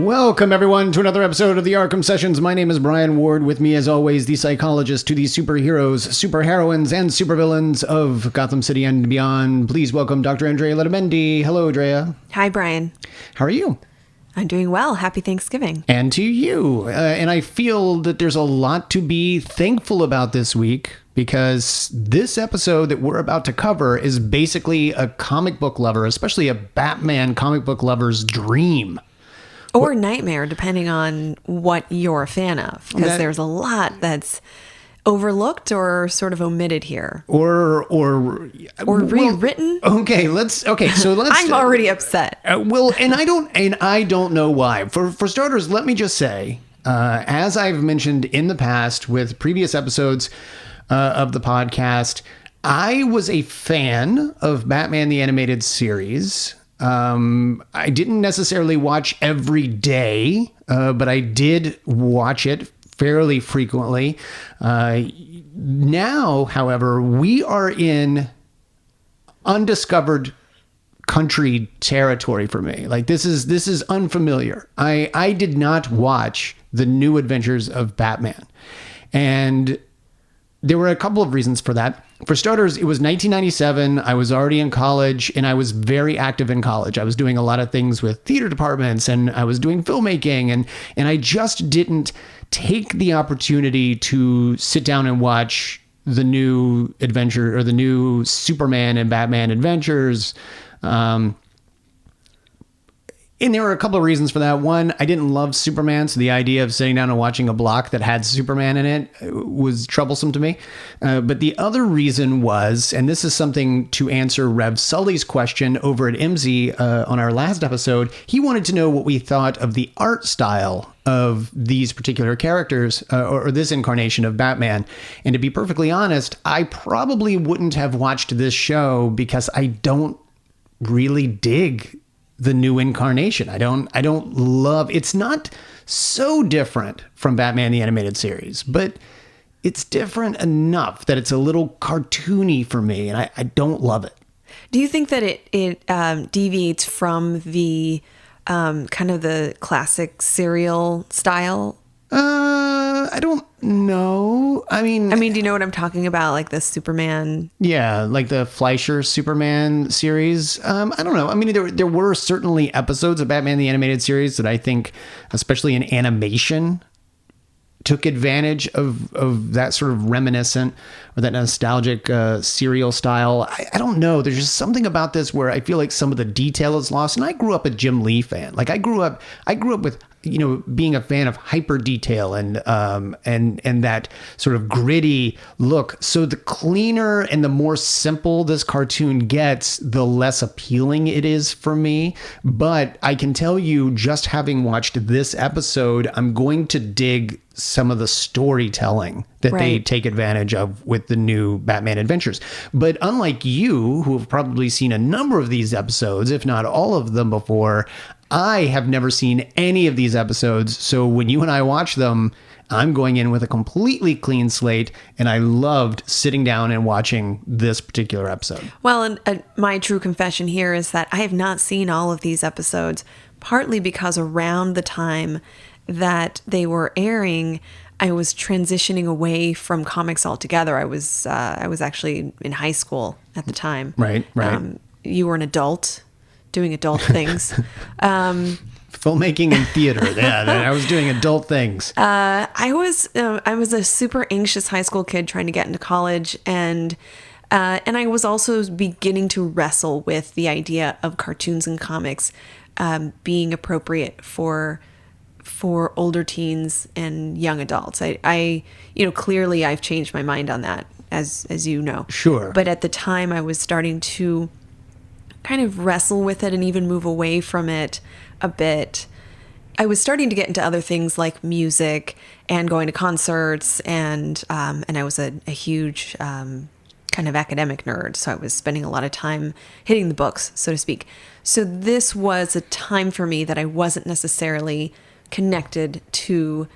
Welcome, everyone, to another episode of the Arkham Sessions. My name is Brian Ward. With me, as always, the psychologist to the superheroes, superheroines, and supervillains of Gotham City and beyond. Please welcome Dr. Andrea Letamendi. Hello, Drea. Hi, Brian. How are you? I'm doing well. Happy Thanksgiving. And to you. And I feel that there's a lot to be thankful about this week, because this episode that we're about to cover is basically a comic book lover, especially a Batman comic book lover's dream. Or nightmare, depending on what you're a fan of. Because there's a lot that's overlooked or sort of omitted here. Or rewritten. Okay, so let's I'm already upset. And I don't know why. For starters, let me just say, as I've mentioned in the past with previous episodes of the podcast, I was a fan of Batman the Animated Series. I didn't necessarily watch every day, but I did watch it fairly frequently. Now, however, we are in undiscovered country territory for me. Like, this is unfamiliar. I did not watch the New Adventures of Batman, and there were a couple of reasons for that. For starters, it was 1997. I was already in college, and I was very active in college. I was doing a lot of things with theater departments, and I was doing filmmaking, and I just didn't take the opportunity to sit down and watch the new adventure or the new Superman and Batman adventures. And there were a couple of reasons for that. One, I didn't love Superman, so the idea of sitting down and watching a block that had Superman in it was troublesome to me. But the other reason was, and this is something to answer Rev Sully's question over at MZ on our last episode, he wanted to know what we thought of the art style of these particular characters, or this incarnation of Batman. And to be perfectly honest, I probably wouldn't have watched this show because I don't really dig the new incarnation. I don't love, it's not so different from Batman the Animated Series, but it's different enough that it's a little cartoony for me, and I don't love it. Do you think that it deviates from the kind of the classic serial style? I don't know. I mean, do you know what I'm talking about? Like the Superman? Yeah, like the Fleischer Superman series. I don't know. I mean, there were certainly episodes of Batman the Animated Series that I think, especially in animation, took advantage of that sort of reminiscent or that nostalgic serial style. I don't know. There's just something about this where I feel like some of the detail is lost. And I grew up a Jim Lee fan. Like I grew up with, being a fan of hyper detail and that sort of gritty look. So the cleaner and the more simple this cartoon gets, the less appealing it is for me. But I can tell you, just having watched this episode, I'm going to dig some of the storytelling that they take advantage of with the new Batman Adventures. But unlike you, who have probably seen a number of these episodes, if not all of them before, I have never seen any of these episodes. So when you and I watch them, I'm going in with a completely clean slate, and I loved sitting down and watching this particular episode. Well, and my true confession here is that I have not seen all of these episodes, partly because around the time that they were airing, I was transitioning away from comics altogether. I was actually in high school at the time. Right. You were an adult doing adult things. Filmmaking and theater. Yeah, I was doing adult things. I was a super anxious high school kid trying to get into college, and I was also beginning to wrestle with the idea of cartoons and comics being appropriate for older teens and young adults. I clearly I've changed my mind on that, as you know. Sure. But at the time I was starting to kind of wrestle with it and even move away from it a bit. I was starting to get into other things like music and going to concerts, and I was a huge kind of academic nerd, so I was spending a lot of time hitting the books, so to speak. So this was a time for me that I wasn't necessarily connected to,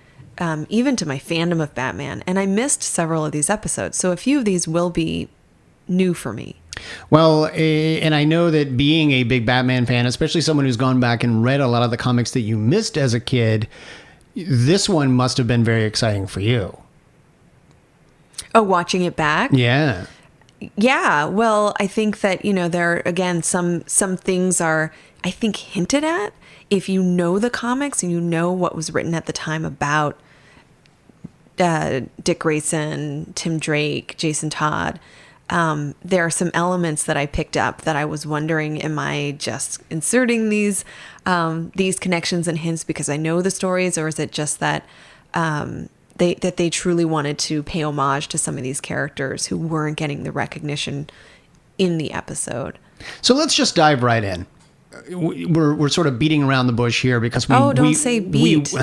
even to my fandom of Batman, and I missed several of these episodes. So a few of these will be new for me. Well, and I know that being a big Batman fan, especially someone who's gone back and read a lot of the comics that you missed as a kid, this one must have been very exciting for you. Oh, watching it back? Yeah. Yeah. Well, I think that, there, again, some things are, I think, hinted at if you know the comics and you know what was written at the time about Dick Grayson, Tim Drake, Jason Todd. There are some elements that I picked up that I was wondering, am I just inserting these connections and hints because I know the stories, or is it just that they truly wanted to pay homage to some of these characters who weren't getting the recognition in the episode? So let's just dive right in. We're sort of beating around the bush here because don't say beat.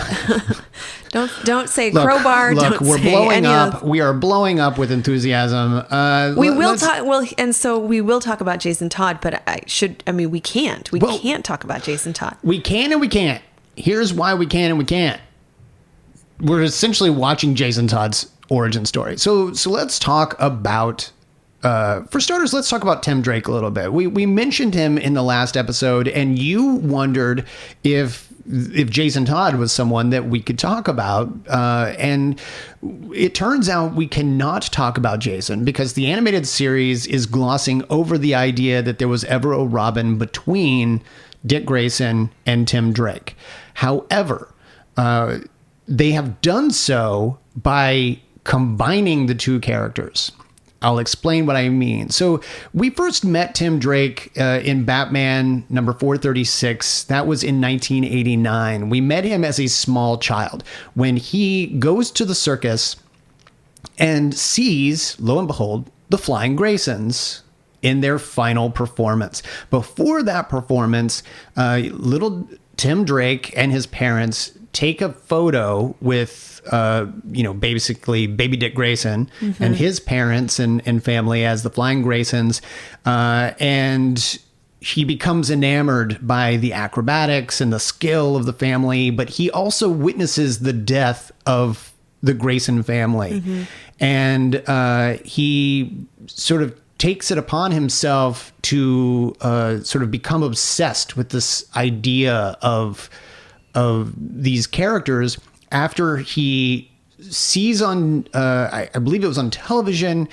Don't say crowbar. Look, don't we're say blowing up. We are blowing up with enthusiasm. We will talk. Well, and so we will talk about Jason Todd, but we can't. We can't talk about Jason Todd. We can and we can't. Here's why we can and we can't. We're essentially watching Jason Todd's origin story. So let's talk about. For starters, let's talk about Tim Drake a little bit. We mentioned him in the last episode, and you wondered if Jason Todd was someone that we could talk about. And it turns out we cannot talk about Jason because the animated series is glossing over the idea that there was ever a Robin between Dick Grayson and Tim Drake. However, they have done so by combining the two characters. I'll explain what I mean. So we first met Tim Drake in Batman number 436. That was in 1989. We met him as a small child when he goes to the circus and sees, lo and behold, the Flying Graysons in their final performance. Before that performance, little Tim Drake and his parents take a photo with basically baby Dick Grayson and his parents and family as the Flying Graysons. And he becomes enamored by the acrobatics and the skill of the family, but he also witnesses the death of the Grayson family. And he sort of takes it upon himself to sort of become obsessed with this idea of these characters after he sees on, I believe it was on television,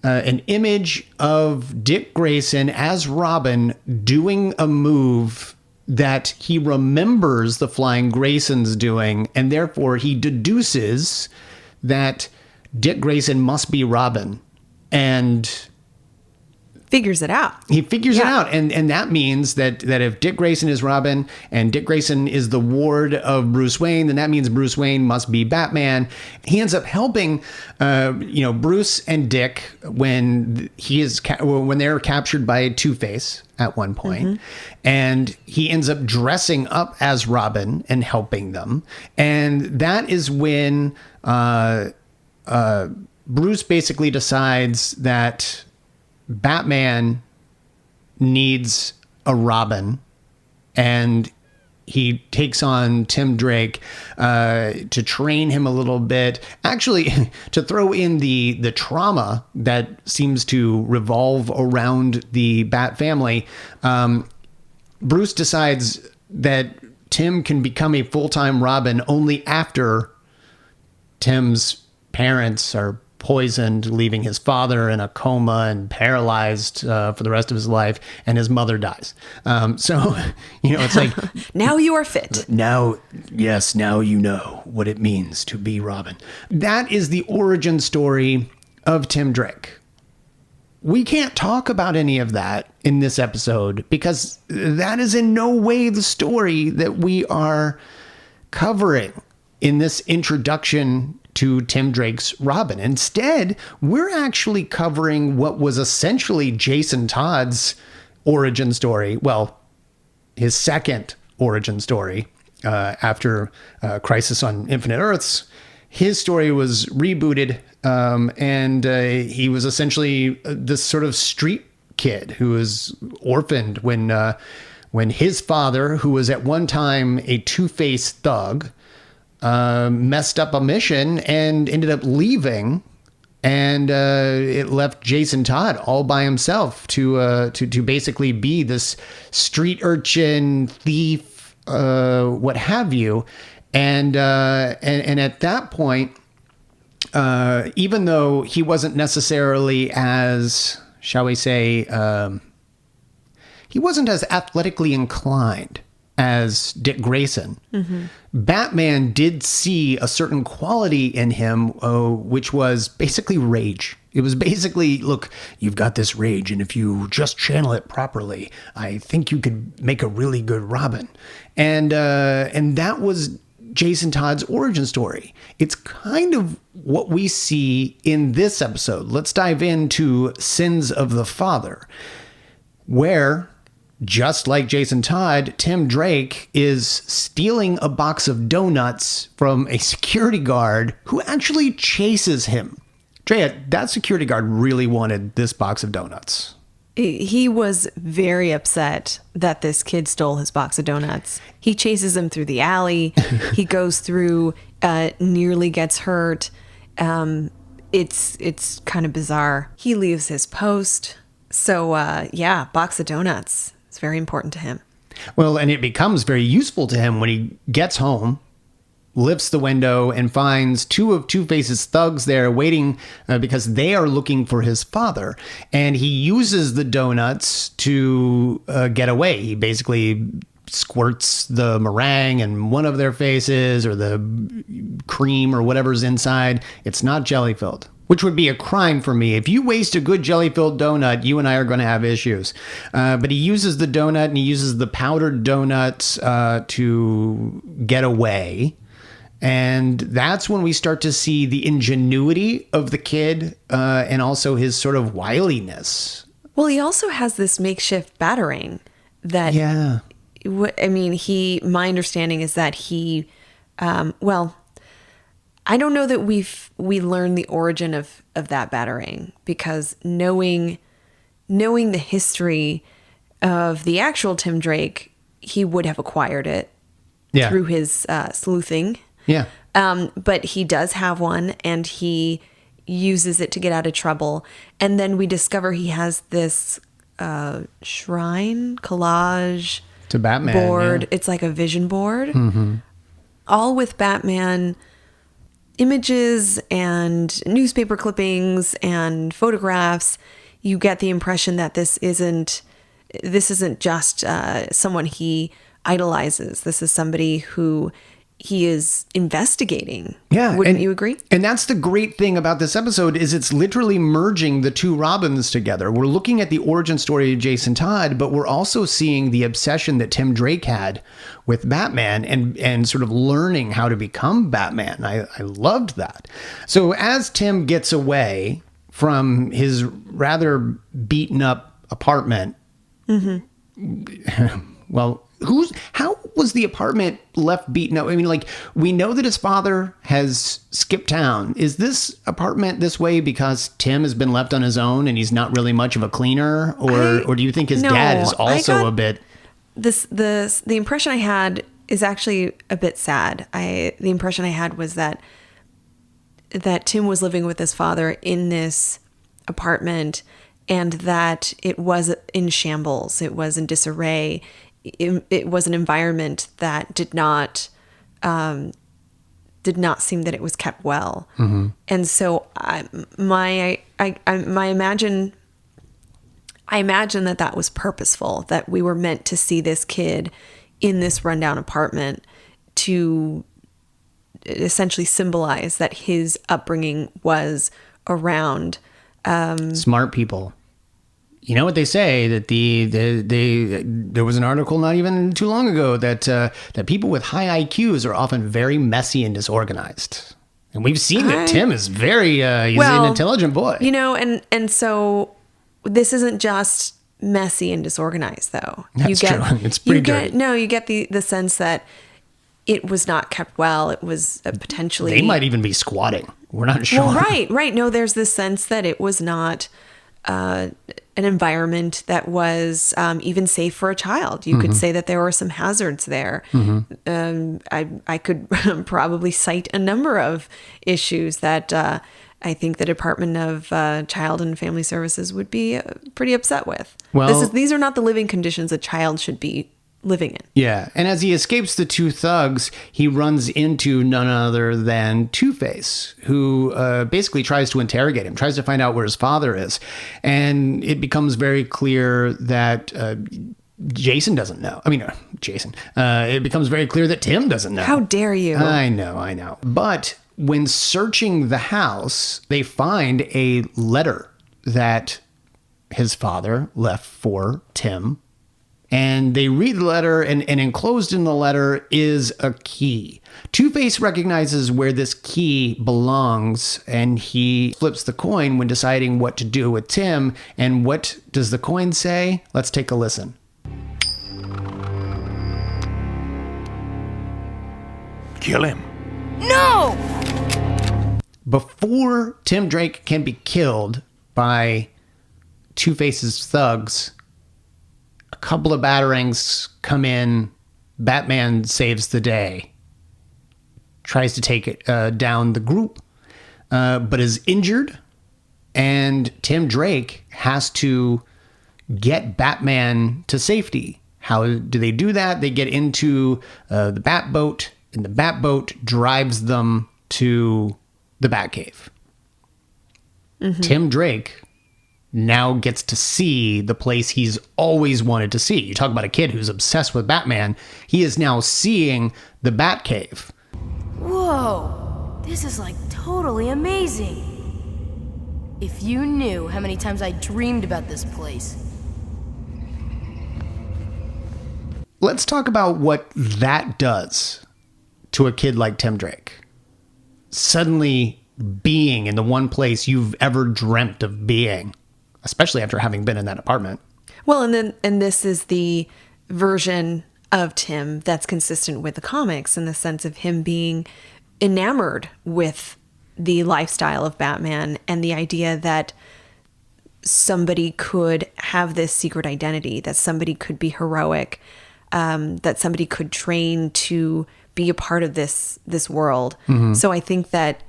an image of Dick Grayson as Robin doing a move that he remembers the Flying Graysons doing, and therefore he deduces that Dick Grayson must be Robin, and figures it out. He figures it out. And that means that if Dick Grayson is Robin and Dick Grayson is the ward of Bruce Wayne, then that means Bruce Wayne must be Batman. He ends up helping, Bruce and Dick when they're captured by Two-Face at one point. And he ends up dressing up as Robin and helping them. And that is when Bruce basically decides that Batman needs a Robin, and he takes on Tim Drake to train him a little bit. Actually, to throw in the trauma that seems to revolve around the Bat family, Bruce decides that Tim can become a full-time Robin only after Tim's parents are poisoned, leaving his father in a coma and paralyzed for the rest of his life, and his mother dies. It's like... Now you are fit. Now you know what it means to be Robin. That is the origin story of Tim Drake. We can't talk about any of that in this episode because that is in no way the story that we are covering in this introduction to Tim Drake's Robin. Instead, we're actually covering what was essentially Jason Todd's origin story. Well, his second origin story after Crisis on Infinite Earths. His story was rebooted, and he was essentially this sort of street kid who was orphaned when his father, who was at one time a two-faced thug, messed up a mission and ended up leaving And it left Jason Todd all by himself to basically be this street urchin, thief, what have you. And at that point, even though he wasn't necessarily as, shall we say, he wasn't as athletically inclined as Dick Grayson. Mm-hmm. Batman did see a certain quality in him, which was basically rage. It was basically, look, you've got this rage, and if you just channel it properly, I think you could make a really good Robin. And that was Jason Todd's origin story. It's kind of what we see in this episode. Let's dive into Sins of the Father, where, just like Jason Todd, Tim Drake is stealing a box of donuts from a security guard who actually chases him. Drea, that security guard really wanted this box of donuts. He was very upset that this kid stole his box of donuts. He chases him through the alley. He goes through, nearly gets hurt. It's kind of bizarre. He leaves his post. So, box of donuts. It's very important to him. Well, and it becomes very useful to him when he gets home, lifts the window, and finds two of Two-Face's thugs there waiting because they are looking for his father. And he uses the donuts to get away. He basically squirts the meringue in one of their faces, or the cream or whatever's inside. It's not jelly-filled, which would be a crime for me. If you waste a good jelly-filled donut, you and I are going to have issues. But he uses the donut, and he uses the powdered donuts to get away. And that's when we start to see the ingenuity of the kid and also his sort of wiliness. Well, he also has this makeshift batarang that... Yeah. I mean, my understanding is that he, I don't know that we learned the origin of that batarang, because knowing the history of the actual Tim Drake, he would have acquired it through his sleuthing. Yeah. But he does have one, and he uses it to get out of trouble. And then we discover he has this shrine collage to Batman board. Yeah. It's like a vision board, all with Batman images and newspaper clippings and photographs. You get the impression that this isn't just someone he idolizes. This is somebody who he is investigating. Yeah. Wouldn't you agree? And that's the great thing about this episode, is it's literally merging the two Robins together. We're looking at the origin story of Jason Todd, but we're also seeing the obsession that Tim Drake had with Batman and sort of learning how to become Batman. I loved that. So as Tim gets away from his rather beaten up apartment, well, how was the apartment left beaten up? I mean, like, we know that his father has skipped town. Is this apartment this way because Tim has been left on his own and he's not really much of a cleaner? Or do you think his dad is also a bit... The impression I had is actually a bit sad. The impression I had was that Tim was living with his father in this apartment, and that it was in shambles. It was in disarray. It was an environment that did not seem that it was kept well. Mm-hmm. And so I imagine that was purposeful, that we were meant to see this kid in this rundown apartment to essentially symbolize that his upbringing was around smart people. You know what they say, that there was an article not even too long ago that people with high IQs are often very messy and disorganized. And we've seen that Tim is he's an intelligent boy. You know, and so this isn't just messy and disorganized, though. That's true. It's pretty dirty. You get the sense that it was not kept well. It was potentially... They might even be squatting. We're not sure. Well, right. No, there's this sense that it was not... an environment that was even safe for a child. You could say that there were some hazards there. I could probably cite a number of issues that I think the Department of Child and Family Services would be pretty upset with. Well, These are not the living conditions a child should be living in. Yeah, and as he escapes the two thugs, he runs into none other than Two-Face, who basically tries to interrogate him, tries to find out where his father is. And it becomes very clear that Jason doesn't know. I mean, Jason. It becomes very clear that Tim doesn't know. How dare you? I know. But when searching the house, they find a letter that his father left for Tim. And they read the letter, and enclosed in the letter is a key. Two-Face recognizes where this key belongs, and he flips the coin when deciding what to do with Tim. And what does the coin say? Let's take a listen. Kill him. No! Before Tim Drake can be killed by Two-Face's thugs, a couple of batarangs come in. Batman saves the day. Tries to take down the group, but is injured. And Tim Drake has to get Batman to safety. How do they do that? They get into the Batboat, and the Batboat drives them to the Batcave. Mm-hmm. Tim Drake now gets to see the place he's always wanted to see. You talk about a kid who's obsessed with Batman. He is now seeing the Batcave. Whoa, this is like totally amazing. If you knew how many times I dreamed about this place. Let's talk about what that does to a kid like Tim Drake. Suddenly being in the one place you've ever dreamt of being. Especially after having been in that apartment. Well, and this is the version of Tim that's consistent with the comics in the sense of him being enamored with the lifestyle of Batman and the idea that somebody could have this secret identity, that somebody could be heroic, that somebody could train to be a part of this world. Mm-hmm. So I think that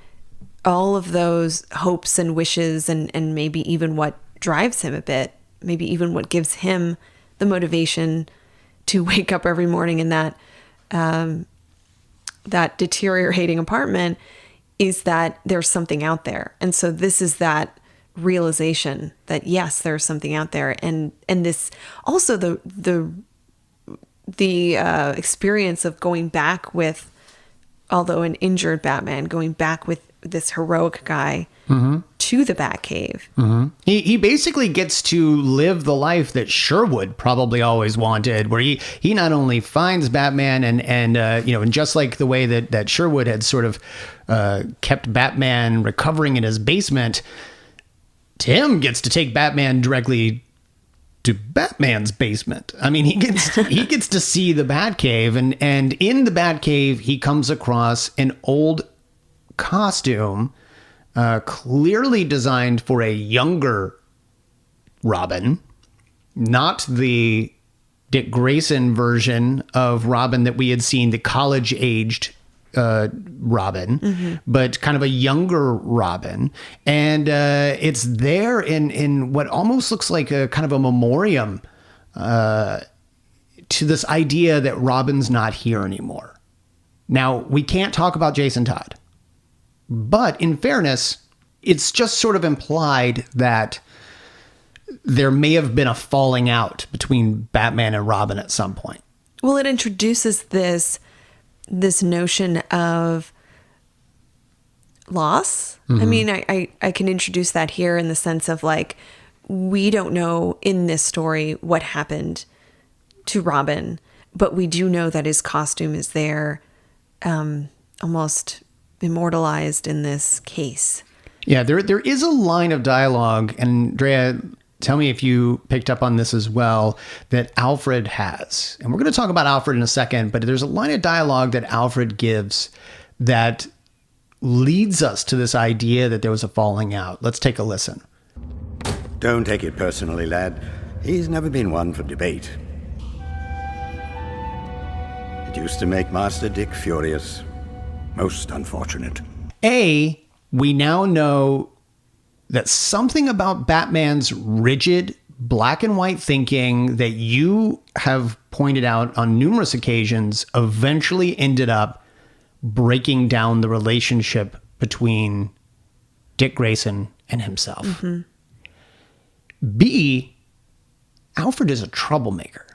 all of those hopes and wishes and maybe even what drives him a bit, maybe even what gives him the motivation to wake up every morning in that deteriorating apartment, is that there's something out there. And so this is that realization that yes, there's something out there, and this also the experience of going back with, although an injured Batman, going back with this heroic guy mm-hmm. to the Batcave. Mm-hmm. He basically gets to live the life that Sherwood probably always wanted, where he not only finds Batman and just like the way that Sherwood had sort of kept Batman recovering in his basement, Tim gets to take Batman directly to Batman's basement. I mean, he gets to see the Batcave, and in the Batcave he comes across an old costume clearly designed for a younger Robin, not the Dick Grayson version of Robin that we had seen, the college-aged Robin, mm-hmm. but kind of a younger Robin. And it's there in what almost looks like a kind of a memoriam to this idea that Robin's not here anymore. Now, we can't talk about Jason Todd. But in fairness, it's just sort of implied that there may have been a falling out between Batman and Robin at some point. Well, it introduces this notion of loss. Mm-hmm. I mean, I can introduce that here in the sense of like, we don't know in this story what happened to Robin, but we do know that his costume is there, almost immortalized in this case. Yeah, there is a line of dialogue, and Drea, tell me if you picked up on this as well, that Alfred has. And we're going to talk about Alfred in a second, but there's a line of dialogue that Alfred gives that leads us to this idea that there was a falling out. Let's take a listen. Don't take it personally, lad. He's never been one for debate. It used to make Master Dick furious. Most unfortunate. we now know that something about Batman's rigid black and white thinking that you have pointed out on numerous occasions eventually ended up breaking down the relationship between Dick Grayson and himself. Mm-hmm. B, Alfred is a troublemaker.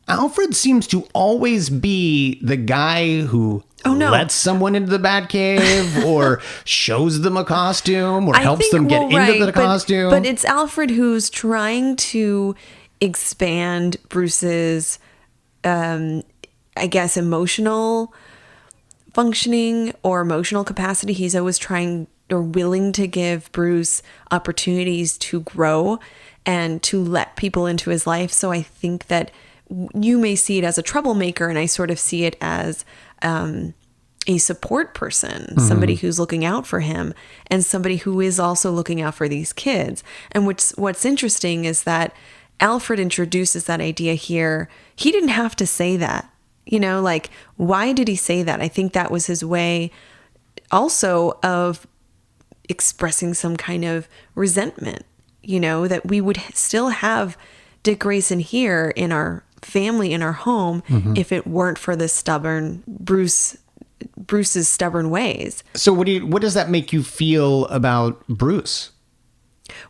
Alfred seems to always be the guy who lets someone into the Batcave or shows them a costume or helps them get into the costume. But it's Alfred who's trying to expand Bruce's, I guess, emotional functioning or emotional capacity. He's always trying or willing to give Bruce opportunities to grow and to let people into his life. So I think that you may see it as a troublemaker, and I sort of see it as a support person, somebody who's looking out for him, and somebody who is also looking out for these kids. And what's interesting is that Alfred introduces that idea here. He didn't have to say that, like, why did he say that? I think that was his way also of expressing some kind of resentment, that we would still have Dick Grayson here in our family, in our home, if it weren't for this stubborn Bruce's stubborn ways. So what does that make you feel about Bruce?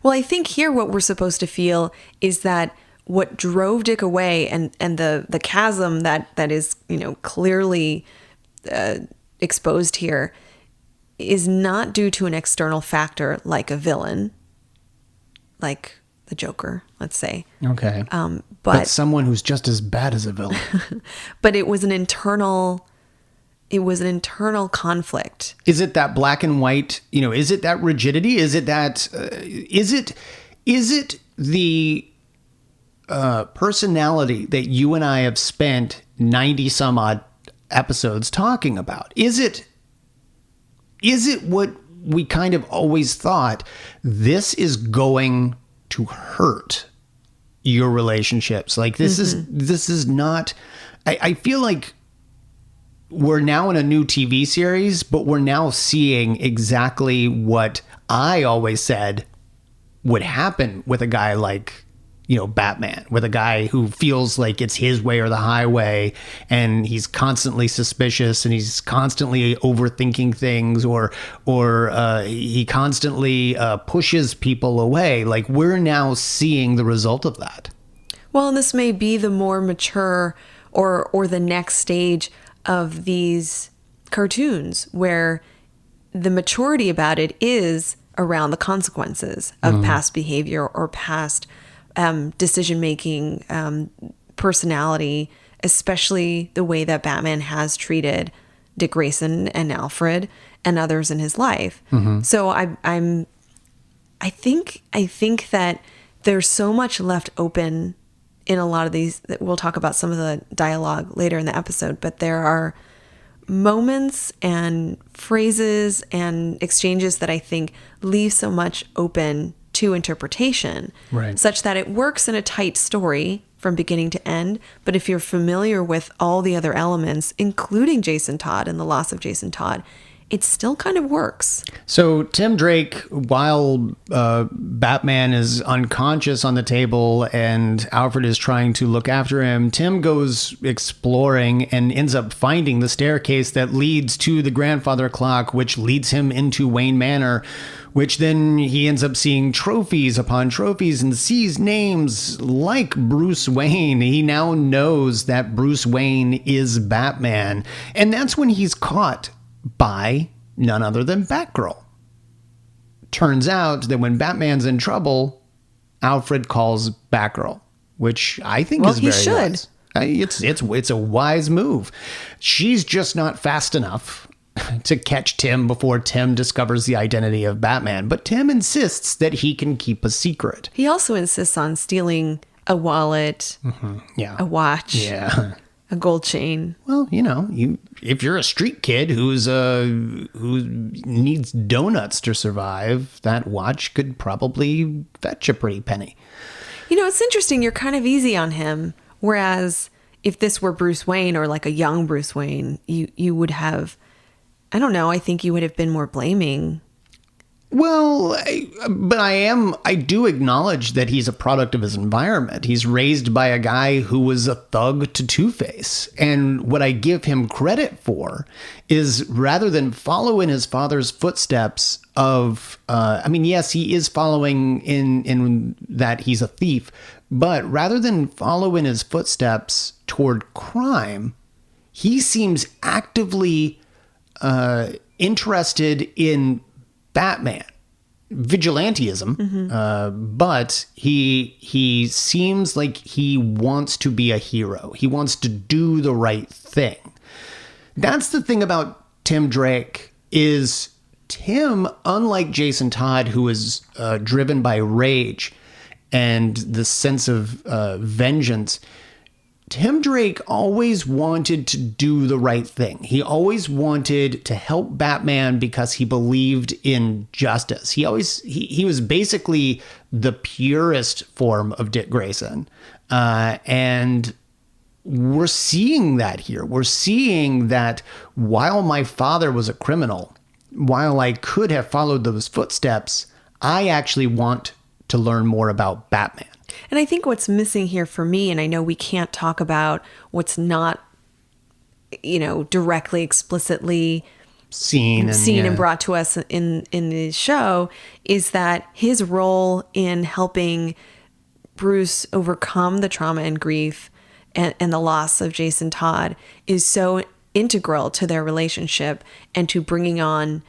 Well, I think here what we're supposed to feel is that what drove Dick away and the chasm that is, clearly exposed here is not due to an external factor like a villain, like the Joker, let's say. Okay. But someone who's just as bad as a villain. But it was an internal conflict. Is it that black and white, is it that rigidity? Is it that, is it the personality that you and I have spent 90 some odd episodes talking about? Is it what we kind of always thought, this is going to hurt your relationships? Like this is not, I feel like we're now in a new TV series, but we're now seeing exactly what I always said would happen with a guy like, Batman, with a guy who feels like it's his way or the highway, and he's constantly suspicious and he's constantly overthinking things, or he constantly pushes people away. Like, we're now seeing the result of that. Well, and this may be the more mature or the next stage of these cartoons, where the maturity about it is around the consequences of past behavior or past decision-making, personality, especially the way that Batman has treated Dick Grayson and Alfred and others in his life. So I think that there's so much left open in a lot of these. That we'll talk about some of the dialogue later in the episode, but there are moments and phrases and exchanges that I think leave so much open to interpretation, right, such that it works in a tight story from beginning to end. But if you're familiar with all the other elements, including Jason Todd and the loss of Jason Todd, it still kind of works. So Tim Drake, while Batman is unconscious on the table and Alfred is trying to look after him, Tim goes exploring and ends up finding the staircase that leads to the grandfather clock, which leads him into Wayne Manor, which then he ends up seeing trophies upon trophies and sees names like Bruce Wayne. He now knows that Bruce Wayne is Batman. And that's when he's caught by none other than Batgirl. Turns out that when Batman's in trouble, Alfred calls Batgirl, which I think is very wise. It's a wise move. She's just not fast enough to catch Tim before Tim discovers the identity of Batman. But Tim insists that he can keep a secret. He also insists on stealing a wallet, a watch, a gold chain. Well, if you're a street kid who needs donuts to survive, that watch could probably fetch a pretty penny. It's interesting. You're kind of easy on him. Whereas if this were Bruce Wayne or like a young Bruce Wayne, you would have I don't know. I think you would have been more blaming. Well, I do acknowledge that he's a product of his environment. He's raised by a guy who was a thug to Two-Face. And what I give him credit for is rather than follow in his father's footsteps of, yes, he is following in that he's a thief, but rather than follow in his footsteps toward crime, he seems actively interested in Batman vigilantism, but he seems like he wants to be a hero. He wants to do the right thing. That's the thing about Tim Drake is Tim, unlike Jason Todd, who is driven by rage and the sense of vengeance, Tim Drake always wanted to do the right thing. He always wanted to help Batman because he believed in justice. He was basically the purest form of Dick Grayson. And we're seeing that here. We're seeing that while my father was a criminal, while I could have followed those footsteps, I actually want to learn more about Batman. And I think what's missing here for me, and I know we can't talk about what's not, directly, explicitly seen and brought to us in the show, is that his role in helping Bruce overcome the trauma and grief and the loss of Jason Todd is so integral to their relationship and to bringing on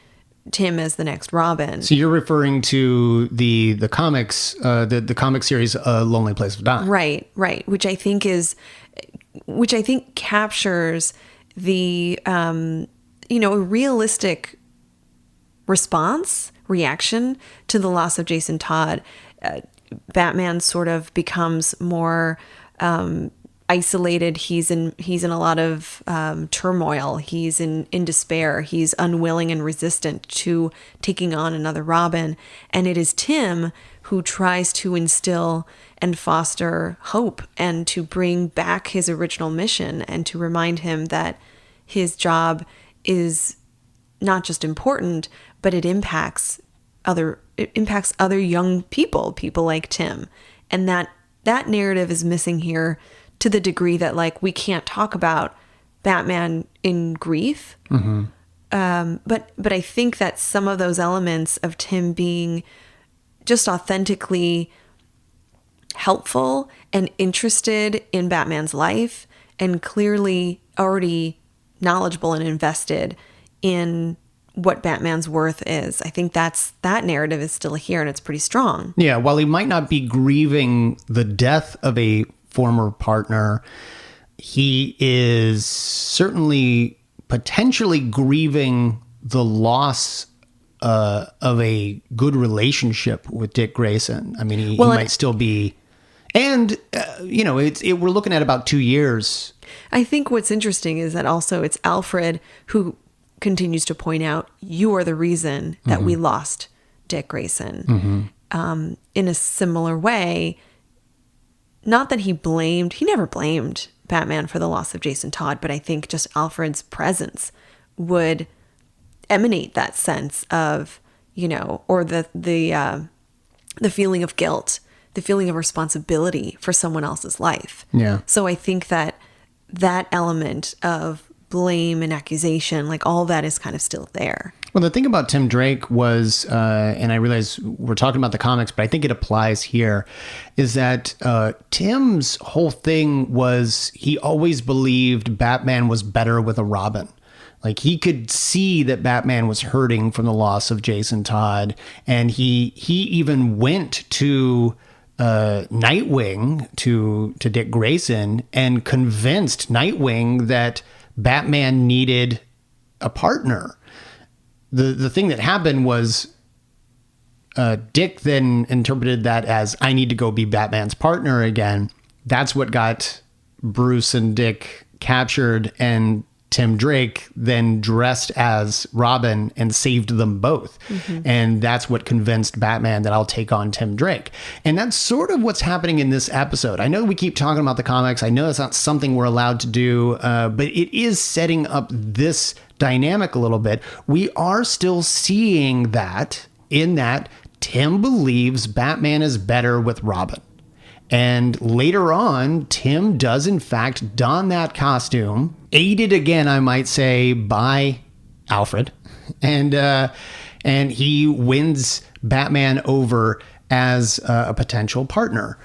Tim as the next Robin. So you're referring to the comics, the comic series, Lonely Place of Dying. Right. Which I think captures the, a realistic reaction to the loss of Jason Todd. Batman sort of becomes more isolated. He's in a lot of turmoil. He's in despair. He's unwilling and resistant to taking on another Robin. And it is Tim who tries to instill and foster hope and to bring back his original mission and to remind him that his job is not just important, but it impacts other young people like Tim. And that narrative is missing here, to the degree that we can't talk about Batman in grief. Mm-hmm. But I think that some of those elements of Tim being just authentically helpful and interested in Batman's life and clearly already knowledgeable and invested in what Batman's worth is. I think that narrative is still here and it's pretty strong. Yeah, while he might not be grieving the death of a former partner, he is certainly potentially grieving the loss of a good relationship with Dick Grayson. I mean, he might still be, and we're looking at about 2 years. I think what's interesting is that also it's Alfred who continues to point out, you are the reason that we lost Dick Grayson. In a similar way. Not that he never blamed Batman for the loss of Jason Todd, but I think just Alfred's presence would emanate that sense of, or the feeling of guilt, the feeling of responsibility for someone else's life. Yeah. So I think that element of blame and accusation, all that is kind of still there. Well, the thing about Tim Drake was, and I realize we're talking about the comics, but I think it applies here, is that Tim's whole thing was he always believed Batman was better with a Robin. He could see that Batman was hurting from the loss of Jason Todd, and he even went to Nightwing, to Dick Grayson, and convinced Nightwing that Batman needed a partner. The thing that happened was Dick then interpreted that as, I need to go be Batman's partner again. That's what got Bruce and Dick captured, and Tim Drake then dressed as Robin and saved them both. Mm-hmm. And that's what convinced Batman that I'll take on Tim Drake. And that's sort of what's happening in this episode. I know we keep talking about the comics. I know that's not something we're allowed to do, but it is setting up this dynamic a little bit, we are still seeing that in that Tim believes Batman is better with Robin. And later on, Tim does in fact don that costume, aided again, I might say, by Alfred. And he wins Batman over as a potential partner.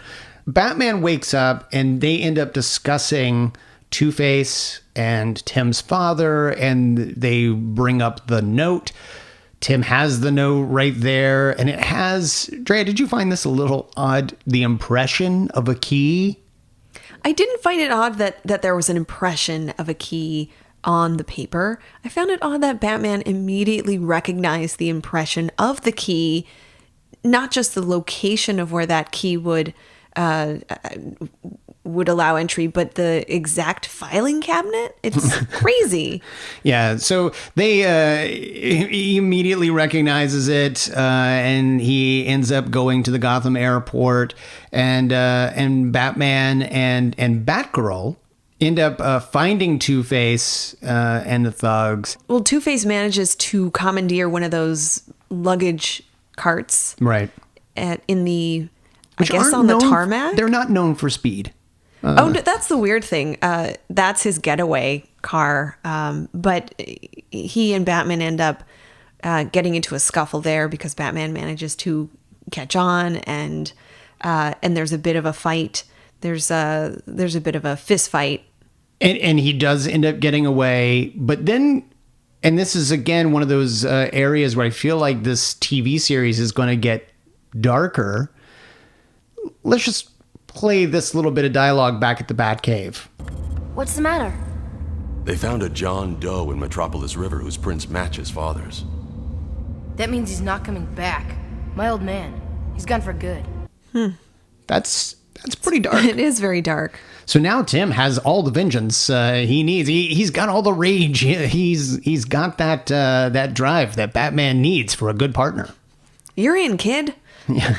Batman wakes up and they end up discussing Two-Face and Tim's father, and they bring up the note. Tim has the note right there, and it has... Drea, did you find this a little odd, the impression of a key? I didn't find it odd that there was an impression of a key on the paper. I found it odd that Batman immediately recognized the impression of the key, not just the location of where that key would allow entry, but the exact filing cabinet. It's crazy. Yeah, so he immediately recognizes it, and he ends up going to the Gotham airport, and Batman and Batgirl end up finding Two-Face and the thugs. Well, Two-Face manages to commandeer one of those luggage carts, Right. In the, Which I guess, aren't on the known- tarmac. They're not known for speed. Oh, that's the weird thing. That's his getaway car. But he and Batman end up getting into a scuffle there because Batman manages to catch on, and there's a bit of a fight. There's a bit of a fist fight. And he does end up getting away. But then, and this is again one of those areas where I feel like this TV series is going to get darker. Let's just play this little bit of dialogue back at the Batcave. What's the matter? They found a John Doe in Metropolis River whose prints match his father's. That means he's not coming back. My old man. He's gone for good. That's pretty dark. It is very dark. So now Tim has all the vengeance he needs. He's got all the rage. He's got that drive that Batman needs for a good partner. You're in, kid. Yeah.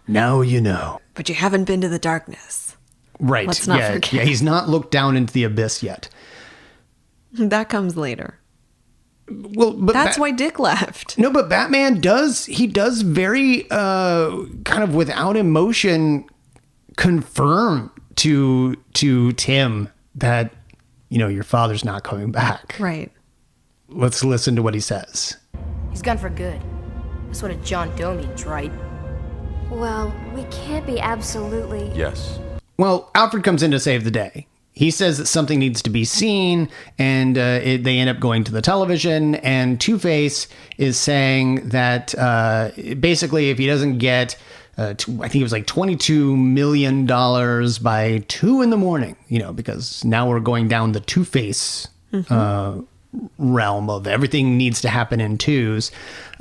Now you know. But you haven't been to the darkness. Right. Let's not forget. Yeah, he's not looked down into the abyss yet. That comes later. Well, but That's why Dick left. No, but Batman does very kind of without emotion confirm to Tim that, your father's not coming back. Right. Let's listen to what he says. He's gone for good. That's what a John Doe means, right? Well, we can't be absolutely... Yes. Well, Alfred comes in to save the day. He says that something needs to be seen, and they end up going to the television, and Two-Face is saying that basically if he doesn't get, I think it was like $22 million by 2 a.m, because now we're going down the Two-Face realm of everything needs to happen in twos,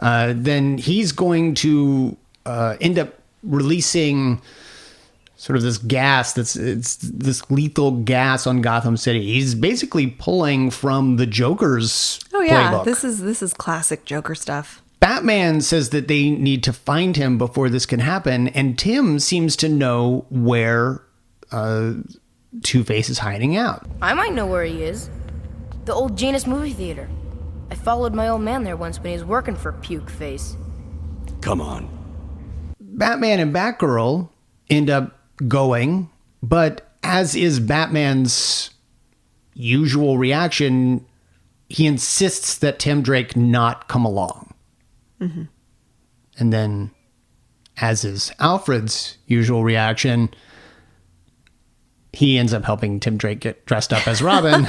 then he's going to end up releasing sort of this gas it's this lethal gas on Gotham City. He's basically pulling from the Joker's playbook. This is classic Joker stuff. Batman says that they need to find him before this can happen, and Tim seems to know where Two-Face is hiding out. I might know where he is. The old Janus movie theater. I followed my old man there once when he was working for Puke Face. Come on. Batman and Batgirl end up going, but as is Batman's usual reaction, he insists that Tim Drake not come along. Mm-hmm. And then, as is Alfred's usual reaction, he ends up helping Tim Drake get dressed up as Robin.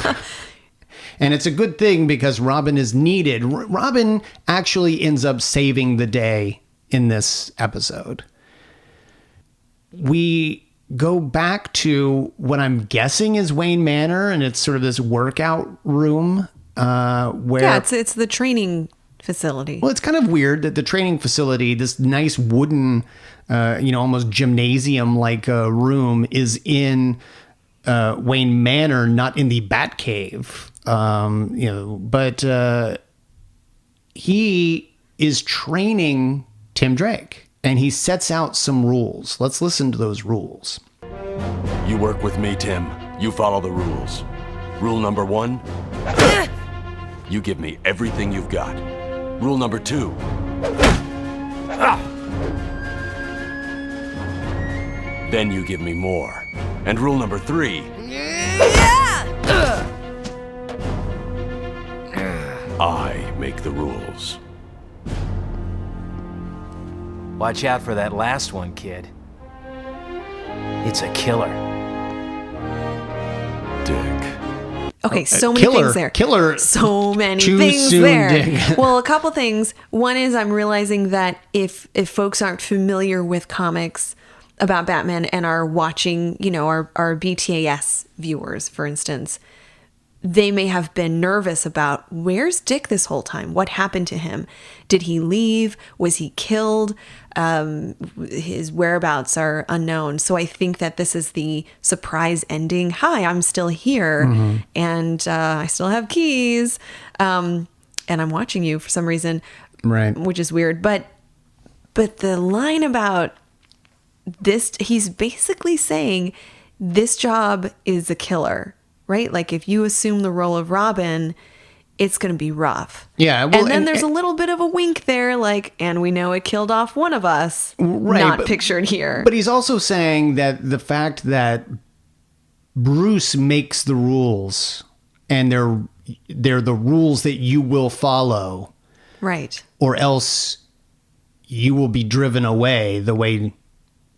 And it's a good thing because Robin is needed. Robin actually ends up saving the day in this episode. We go back to what I'm guessing is Wayne Manor, and it's sort of this workout room where... Yeah, it's the training facility. Well, it's kind of weird that the training facility, this nice wooden, almost gymnasium-like room, is in Wayne Manor, not in the Batcave. But he is training Tim Drake, and he sets out some rules. Let's listen to those rules. You work with me, Tim. You follow the rules. Rule number 1, you give me everything you've got. Rule number 2. Then you give me more. And rule number 3. I make the rules. Watch out for that last one, kid. It's a killer. Dick. Okay, so many things there. Killer. So many Too things soon, there. Dick. Well, a couple things. One is I'm realizing that if folks aren't familiar with comics about Batman and are watching, our BTAS viewers, for instance, they may have been nervous about where's Dick this whole time? What happened to him? Did he leave? Was he killed? His whereabouts are unknown. So I think that this is the surprise ending. Hi, I'm still here, and I still have keys, and I'm watching you for some reason, Right. which is weird. But the line about this, he's basically saying this job is a killer. Right? Like if you assume the role of Robin, it's going to be rough. Yeah. Well, and then there's a little bit of a wink there, like, and we know it killed off one of us. Right, Not pictured here. But he's also saying that the fact that Bruce makes the rules and they're the rules that you will follow. Right. Or else you will be driven away the way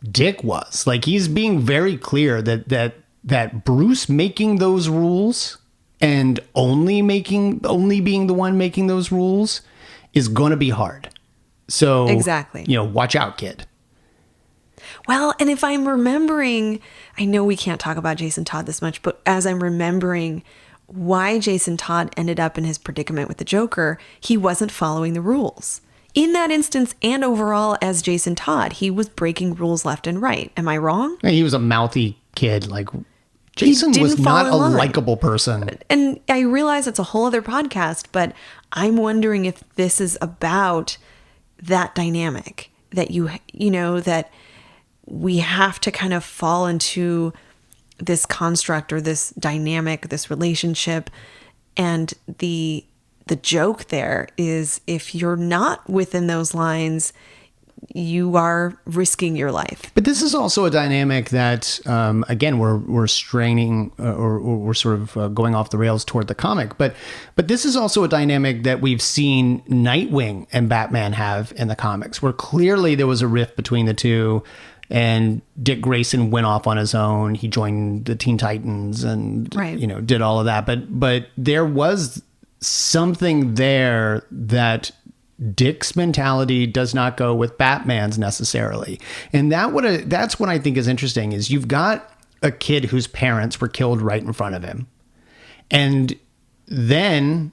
Dick was. Like he's being very clear that Bruce making those rules and only being the one making those rules is going to be hard. So Exactly. Watch out, kid. Well, and if I'm remembering, I know we can't talk about Jason Todd this much, but as I'm remembering why Jason Todd ended up in his predicament with the Joker, he wasn't following the rules. In that instance and overall as Jason Todd, he was breaking rules left and right. Am I wrong? He was a mouthy kid. Like Jason was not a likable person. And I realize it's a whole other podcast, but I'm wondering if this is about that dynamic that that we have to kind of fall into this construct or this dynamic, this relationship. And the joke there is if you're not within those lines, you are risking your life. But this is also a dynamic that, again, we're straining or we're sort of going off the rails toward the comic. But this is also a dynamic that we've seen Nightwing and Batman have in the comics, where clearly there was a rift between the two. And Dick Grayson went off on his own. He joined the Teen Titans and did all of that. But there was something there that Dick's mentality does not go with Batman's necessarily. And that's what I think is interesting is you've got a kid whose parents were killed right in front of him. And then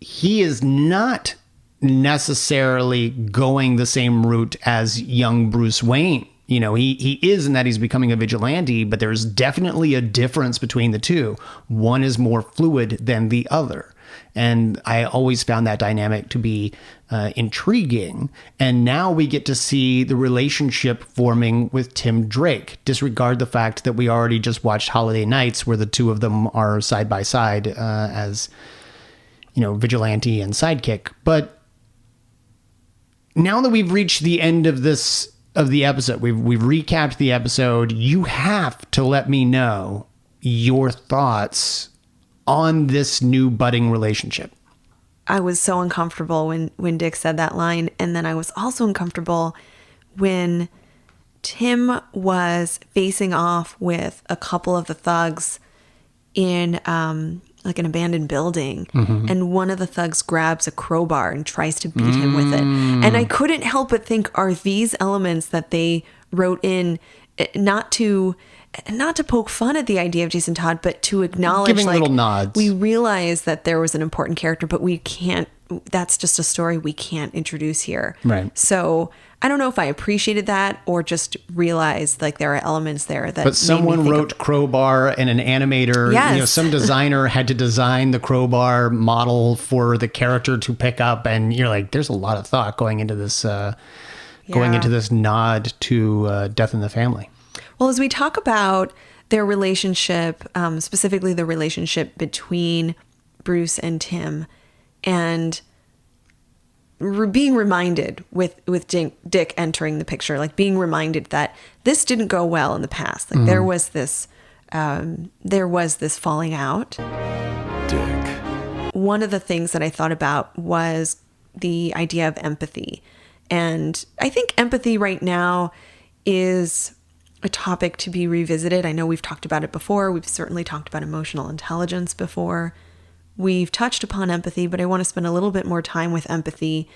he is not necessarily going the same route as young Bruce Wayne. He is in that he's becoming a vigilante, but there's definitely a difference between the two. One is more fluid than the other. And I always found that dynamic to be intriguing. And now we get to see the relationship forming with Tim Drake. Disregard the fact that we already just watched Holiday Nights, where the two of them are side by side as, vigilante and sidekick. But now that we've reached the end of the episode, we've recapped the episode. You have to let me know your thoughts on this new budding relationship. I was so uncomfortable when Dick said that line. And then I was also uncomfortable when Tim was facing off with a couple of the thugs in like an abandoned building. Mm-hmm. And one of the thugs grabs a crowbar and tries to beat him with it. And I couldn't help but think, are these elements that they wrote in not to poke fun at the idea of Jason Todd, but to acknowledge, giving little nods. We realize that there was an important character, but we can't, that's just a story we can't introduce here. Right. So I don't know if I appreciated that or just realized like there are elements there that. But someone wrote crowbar and an animator, yes. Some designer had to design the crowbar model for the character to pick up. And you're like, there's a lot of thought going into this, nod to Death in the Family. Well, as we talk about their relationship, specifically the relationship between Bruce and Tim, and being reminded with Dick entering the picture, like being reminded that this didn't go well in the past. Like there was this falling out. Dick. One of the things that I thought about was the idea of empathy. And I think empathy right now is a topic to be revisited. I know we've talked about it before. We've certainly talked about emotional intelligence before. We've touched upon empathy, but I want to spend a little bit more time with empathy,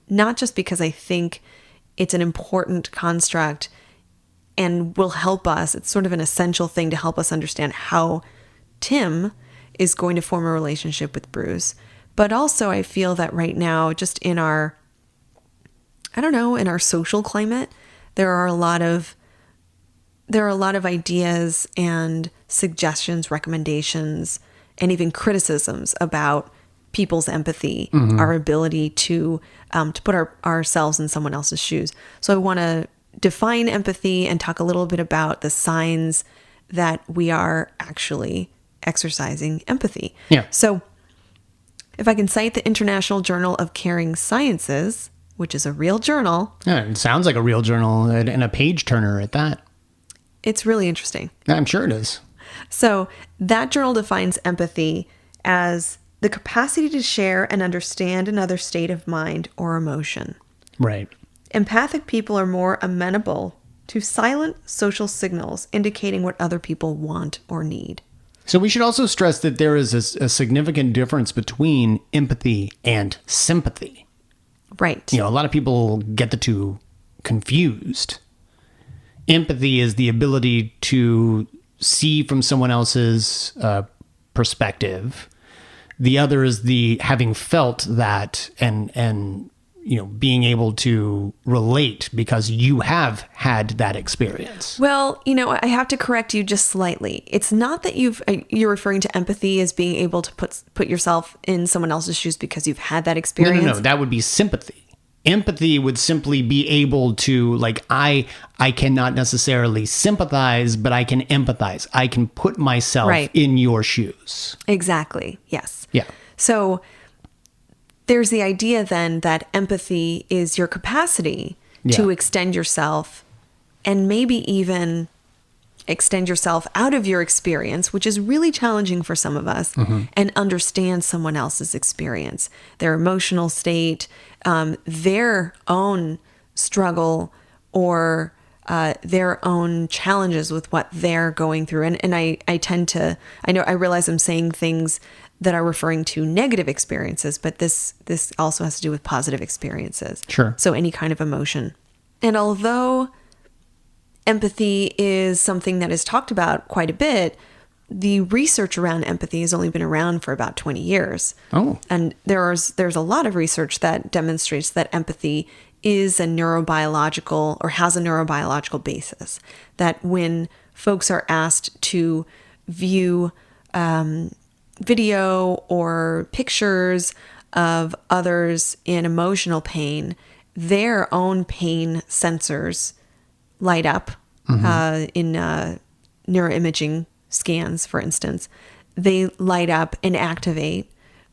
not just because I think it's an important construct and will help us. It's sort of an essential thing to help us understand how Tim is going to form a relationship with Bruce. But also I feel that right now, just in our, in our social climate, there are a lot of ideas and suggestions, recommendations, and even criticisms about people's empathy, our ability to put ourselves in someone else's shoes. So I want to define empathy and talk a little bit about the signs that we are actually exercising empathy. Yeah. So if I can cite the International Journal of Caring Sciences, which is a real journal. Yeah, it sounds like a real journal and a page turner at that. It's really interesting. I'm sure it is. So that journal defines empathy as the capacity to share and understand another's state of mind or emotion. Right. Empathic people are more amenable to silent social signals indicating what other people want or need. So we should also stress that there is a significant difference between empathy and sympathy. Right. A lot of people get the two confused. Empathy is the ability to see from someone else's perspective. The other is the having felt that and being able to relate because you have had that experience. Well, I have to correct you just slightly. It's not that you're referring to empathy as being able to put yourself in someone else's shoes because you've had that experience. No. That would be sympathy. Empathy would simply be able to, like, I cannot necessarily sympathize, but I can empathize. I can put myself in your shoes. Exactly. Yes. Yeah. So there's the idea then that empathy is your capacity to extend yourself and maybe even extend yourself out of your experience, which is really challenging for some of us, and understand someone else's experience, their emotional state, their own struggle, or their own challenges with what they're going through. And I realize I'm saying things that are referring to negative experiences, but this also has to do with positive experiences. Sure. So any kind of emotion. And although empathy is something that is talked about quite a bit, the research around empathy has only been around for about 20 years. Oh. And there's a lot of research that demonstrates that empathy is a neurobiological or has a neurobiological basis. That when folks are asked to view video or pictures of others in emotional pain, their own pain sensors light up in neuroimaging scans, for instance. They light up and activate,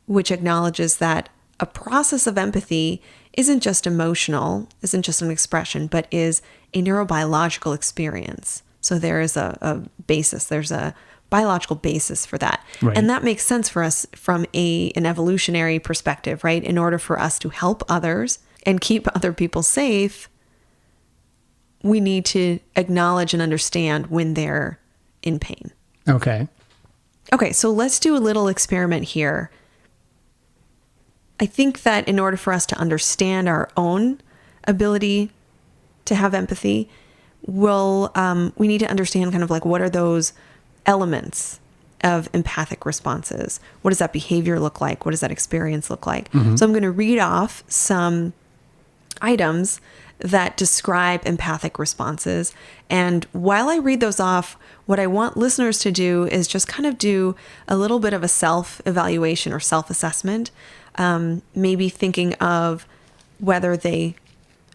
which acknowledges that a process of empathy isn't just emotional, isn't just an expression, but is a neurobiological experience. So there is a basis, there's a biological basis for that. Right. And that makes sense for us from an evolutionary perspective, right? In order for us to help others and keep other people safe, we need to acknowledge and understand when they're in pain. Okay. Okay, so let's do a little experiment here. I think that in order for us to understand our own ability to have empathy, we need to understand kind of like what are those elements of empathic responses? What does that behavior look like? What does that experience look like? So I'm going to read off some items that describe empathic responses. And while I read those off, what I want listeners to do is just kind of do a little bit of a self-evaluation or self-assessment, maybe thinking of whether they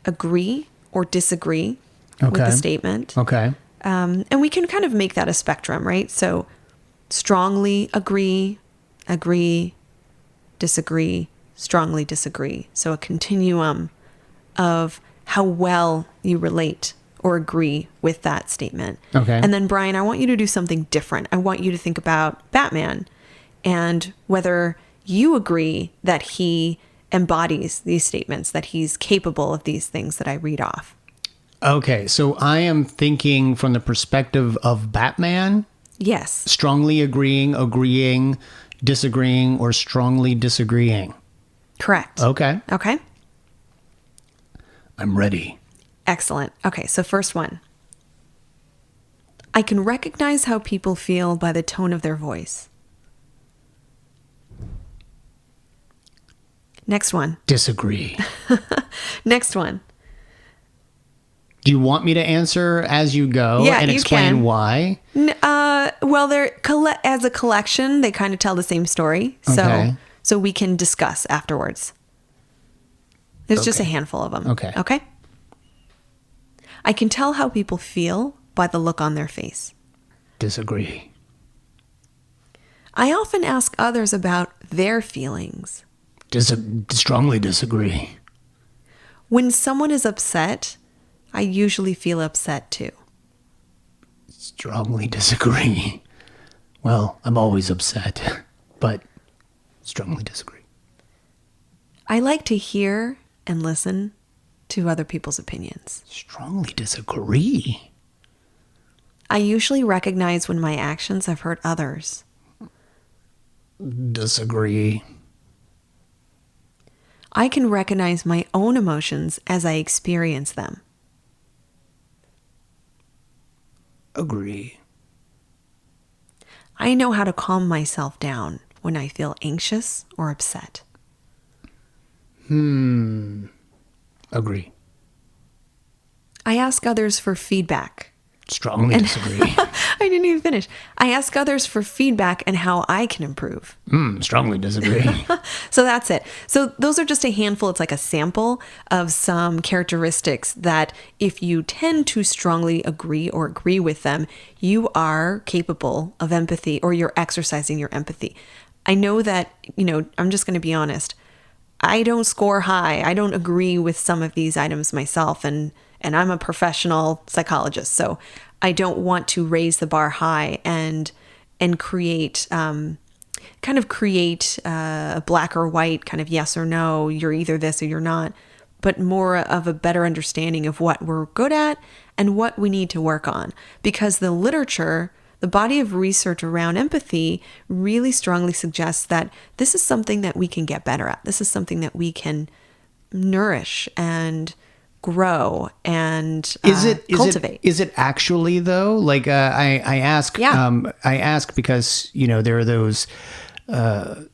agree or disagree with the statement. Okay. And we can kind of make that a spectrum, right? So strongly agree, disagree, strongly disagree. So a continuum of how well you relate or agree with that statement. Okay. And then, Brian, I want you to do something different. I want you to think about Batman and whether you agree that he embodies these statements, that he's capable of these things that I read off. Okay, so I am thinking from the perspective of Batman, Yes. strongly agreeing, disagreeing, or strongly disagreeing. Correct. Okay. Okay. I'm ready. Excellent. Okay, so first one. I can recognize how people feel by the tone of their voice. Next one. Disagree. Next one. Do you want me to answer as you go Yeah, and you explain can. why? Well, they're as a collection, they kind of tell the same story. Okay. So we can discuss afterwards. There's just a handful of them. Okay. Okay. I can tell how people feel by the look on their face. Disagree. I often ask others about their feelings. Strongly disagree. When someone is upset, I usually feel upset too. Strongly disagree. Well, I'm always upset, but strongly disagree. I like to hear and listen to other people's opinions. Strongly disagree. I usually recognize when my actions have hurt others. Disagree. I can recognize my own emotions as I experience them. Agree. I know how to calm myself down when I feel anxious or upset. Agree. I ask others for feedback. Strongly disagree. I didn't even finish. I ask others for feedback and how I can improve. Strongly disagree. So that's it. So those are just a handful. It's like a sample of some characteristics that if you tend to strongly agree or agree with them, you are capable of empathy or you're exercising your empathy. I know that, I'm just going to be honest. I don't score high. I don't agree with some of these items myself. And I'm a professional psychologist. So I don't want to raise the bar high and create a black or white kind of yes or no, you're either this or you're not, but more of a better understanding of what we're good at and what we need to work on. Because the literature, the body of research around empathy really strongly suggests that this is something that we can get better at. This is something that we can nourish and grow and cultivate. Is it actually though? Like I ask. Yeah. I ask because there are those. The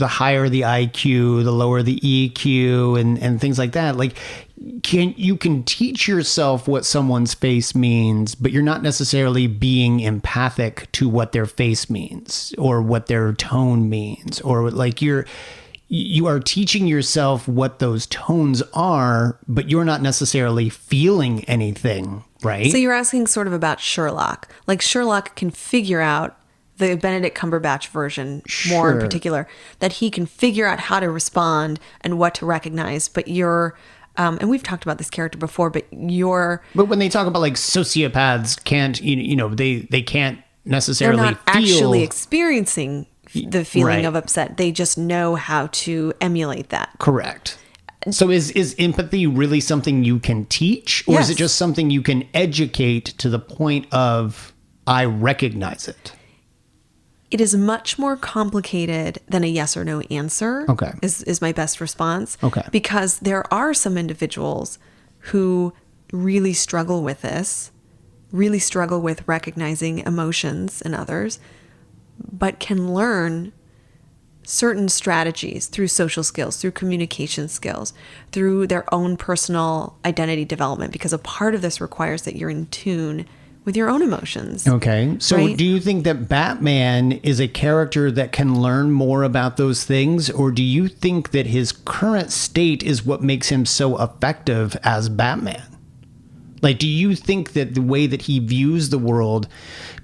higher the IQ, the lower the EQ, and things like that. Like, you can teach yourself what someone's face means, but you're not necessarily being empathic to what their face means or what their tone means, or like you are teaching yourself what those tones are, but you're not necessarily feeling anything, right? So you're asking sort of about Sherlock. Like Sherlock can figure out, the Benedict Cumberbatch version more in Sure. particular, that he can figure out how to respond and what to recognize. But you're, and we've talked about this character before, but But when they talk about like sociopaths can't, they can't they're necessarily not feel actually experiencing the feeling Right. of upset. They just know how to emulate that. correct. So is empathy really something you can teach, or is Yes. it just something you can educate to the point of I recognize it? It is much more complicated than a yes or no answer. Okay. Is my best response. Okay. Because there are some individuals who really struggle with this, really struggle with recognizing emotions in others, but can learn certain strategies through social skills, through communication skills, through their own personal identity development, because a part of this requires that you're in tune with your own emotions. Okay. So Right. do you think that Batman is a character that can learn more about those things, or do you think that his current state is what makes him so effective as Batman? Like, do you think that the way that he views the world,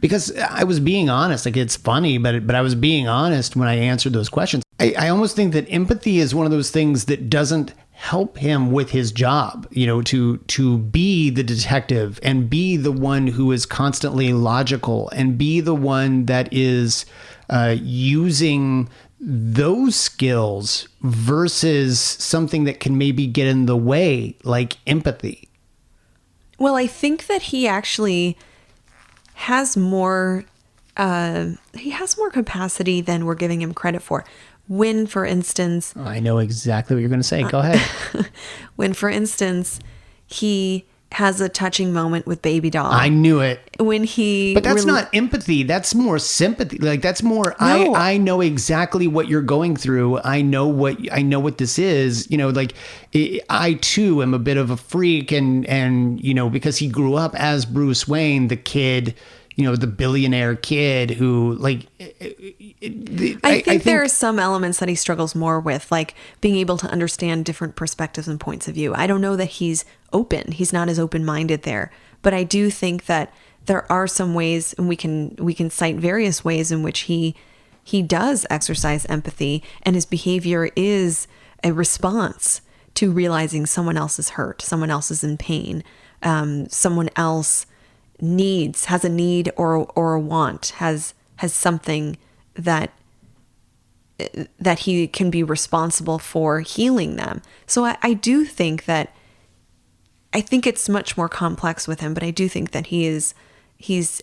because I was being honest, like it's funny, but I was being honest when I answered those questions. I almost think that empathy is one of those things that doesn't help him with his job, to be the detective and be the one who is constantly logical and be the one that is using those skills versus something that can maybe get in the way, like empathy. Well, I think that he actually has more capacity than we're giving him credit for. When, for instance... I know exactly what you're going to say. Go ahead. When, for instance, he has a touching moment with Baby Doll. I knew it. When he... But that's not empathy. That's more sympathy. Like, that's more, No. I know exactly what you're going through. I know what this is. I too am a bit of a freak and because he grew up as Bruce Wayne, the kid, the billionaire kid who I think there are some elements that he struggles more with, like being able to understand different perspectives and points of view. I don't know that he's open. He's not as open-minded there. But I do think that there are some ways, and we can cite various ways in which he does exercise empathy, and his behavior is a response to realizing someone else is hurt, someone else is in pain, someone else has a need or a want, has something that he can be responsible for healing them. So I do think that, I think it's much more complex with him, but I do think that he's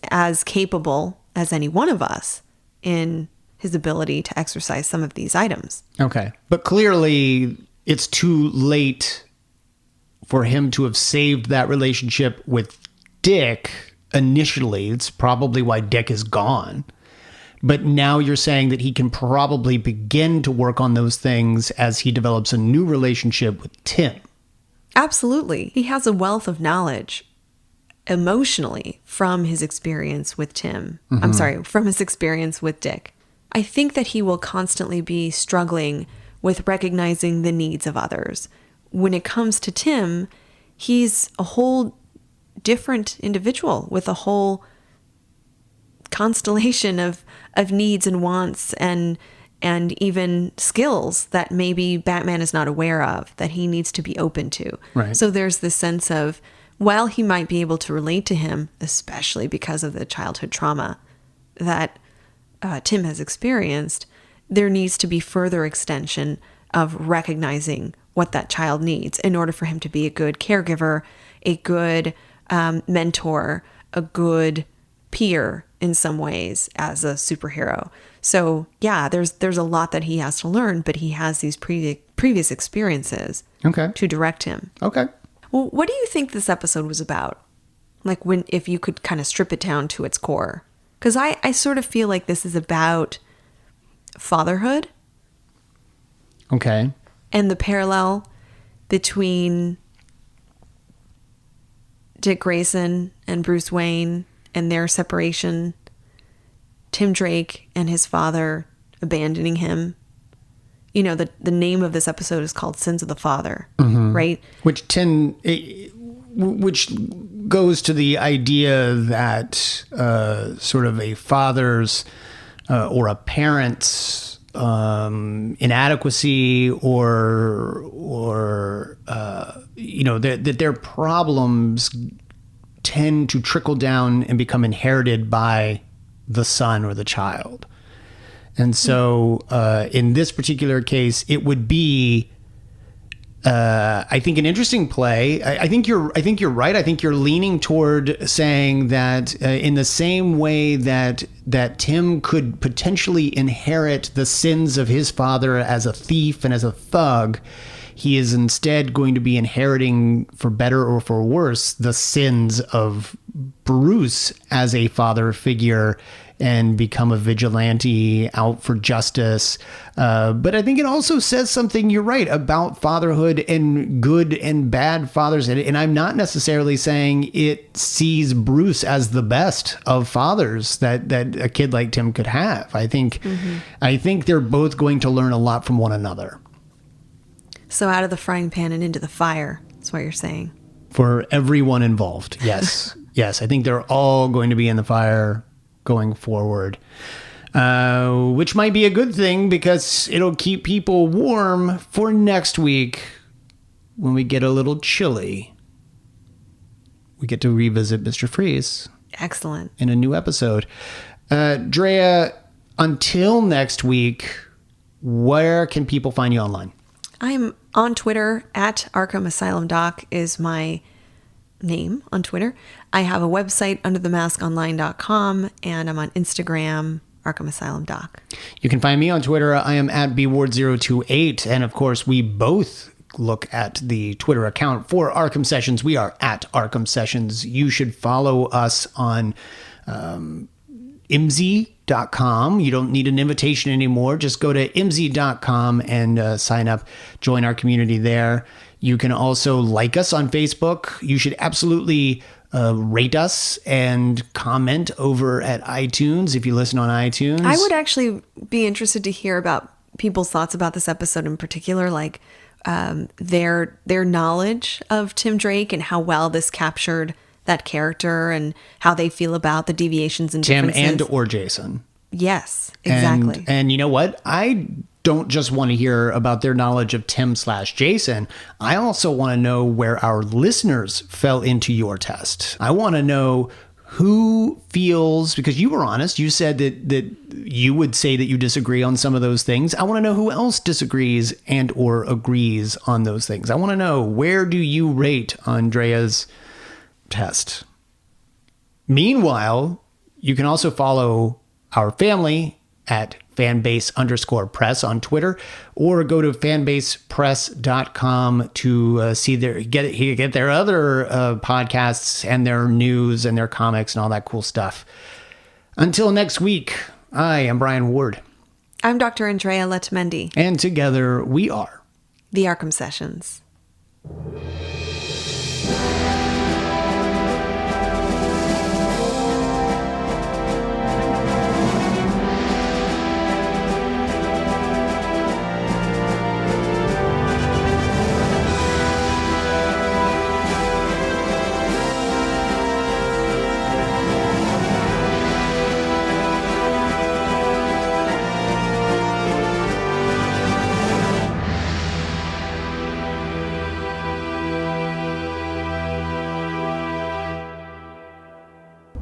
as capable as any one of us in his ability to exercise some of these items. Okay. But clearly it's too late for him to have saved that relationship with Dick initially. It's probably why Dick is gone. But now you're saying that he can probably begin to work on those things as he develops a new relationship with Tim. Absolutely. He has a wealth of knowledge emotionally from his experience with Tim. Mm-hmm. I'm sorry, from his experience with Dick. I think that he will constantly be struggling with recognizing the needs of others. When it comes to Tim, he's a whole different individual with a whole constellation of needs and wants and even skills that maybe Batman is not aware of, that he needs to be open to. Right. So there's this sense of, while he might be able to relate to him, especially because of the childhood trauma that Tim has experienced, there needs to be further extension of recognizing what that child needs in order for him to be a good caregiver, a good mentor, a good peer in some ways as a superhero. So yeah, there's a lot that he has to learn, but he has these previous experiences to direct him. Okay. Well, what do you think this episode was about? Like, if you could kind of strip it down to its core? Because I sort of feel like this is about fatherhood. Okay. And the parallel between Dick Grayson and Bruce Wayne and their separation, Tim Drake and his father abandoning him. The name of this episode is called Sins of the Father, right? Which goes to the idea that sort of a father's or a parent's inadequacy or that their problems tend to trickle down and become inherited by the son or the child. And so in this particular case, it would be, I think, an interesting play. I think you're right. I think you're leaning toward saying that in the same way that Tim could potentially inherit the sins of his father as a thief and as a thug, he is instead going to be inheriting, for better or for worse, the sins of Bruce as a father figure and become a vigilante out for justice. But I think it also says something, you're right, about fatherhood and good and bad fathers. And I'm not necessarily saying it sees Bruce as the best of fathers that a kid like Tim could have. I think they're both going to learn a lot from one another. So out of the frying pan and into the fire, that's what you're saying. for everyone involved. Yes. Yes. I think they're all going to be in the fire going forward, which might be a good thing because it'll keep people warm for next week when we get a little chilly. We get to revisit Mr. Freeze. Excellent. In a new episode. Drea, until next week, where can people find you online? I'm on Twitter at Arkham Asylum Doc is my name on Twitter. I have a website underthemaskonline.com, and I'm on Instagram, Arkham Asylum Doc. You can find me on Twitter. I am at bward028. And of course, we both look at the Twitter account for Arkham Sessions. We are at Arkham Sessions. You should follow us on imz.com. You don't need an invitation anymore. Just go to imz.com and sign up. Join our community there. You can also like us on Facebook. You should absolutely rate us and comment over at iTunes if you listen on iTunes. I would actually be interested to hear about people's thoughts about this episode in particular, like their knowledge of Tim Drake and how well this captured that character and how they feel about the deviations and Tim differences. and or Jason. Yes, exactly. And you know what? I don't just want to hear about their knowledge of Tim/Jason. I also want to know where our listeners fell into your test. I want to know who feels, because you were honest, you said that you would say that you disagree on some of those things. I want to know who else disagrees and or agrees on those things. I want to know, where do you rate Andrea's test? Meanwhile, you can also follow our family at fanbase_press on Twitter, or go to fanbasepress.com to see get their other podcasts and their news and their comics and all that cool stuff. Until next week, I am Brian Ward. I'm Dr. Andrea Letamendi. And together we are the Arkham Sessions.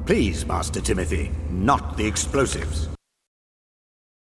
Please, Master Timothy, not the explosives.